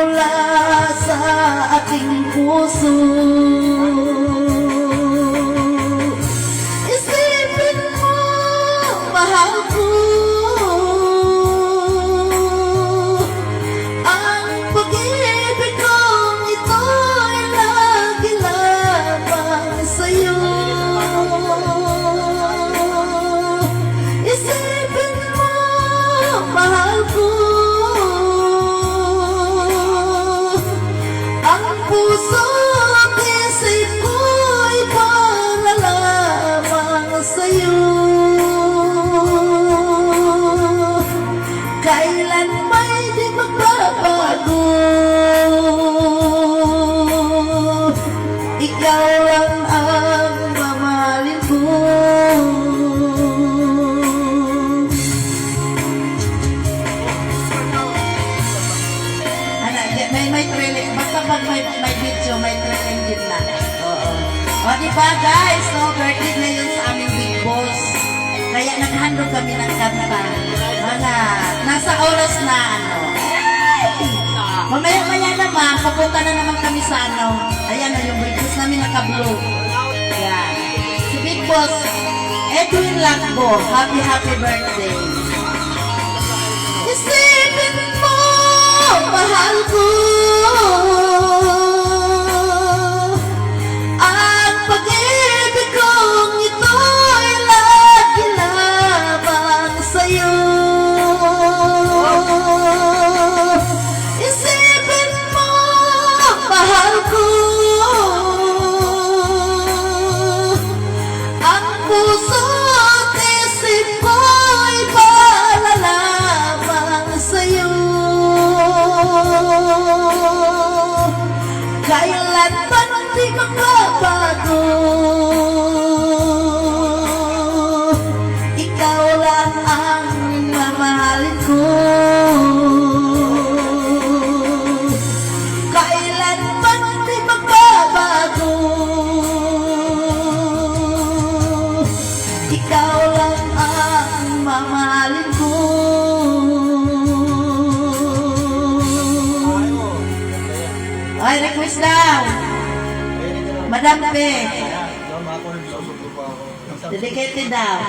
mula sa aking puso. Isipin mo, mahal ko, ang pag-ibig kong ito'y lagi lamang sa'yo. Isipin mo, mahal ko, puso at isip ko'y para lamang sa'yo. Kailan may di magbabago, ikaw lang ang mamahalin ko. May trailing, basta pag may video, may trailing din na. Oo. O diba guys, no, birthday ngayon sa aming big boss. Kaya naghandog kami ng kanta. Mga, nasa oras na ano. Mamaya-maya naman, papunta na naman kami sa ano. Ayan o, yung big boss namin naka-blue. Yan. Si big boss, Edwin Lacbo, happy birthday. Isipin mo, mahal ko, ang pag-ibig kong ito'y lagi lamang sa'yo. Isipin mo, mahal ko, ang puso at isip ko'y para lamang sa'yo. Kailan pa di magbabago, ikaw lang ang mamahalin ko. Kailan pa di magbabago, ikaw lang ang mamahalin ko. Ay, request daw. Madam Pe. Dedicated daw.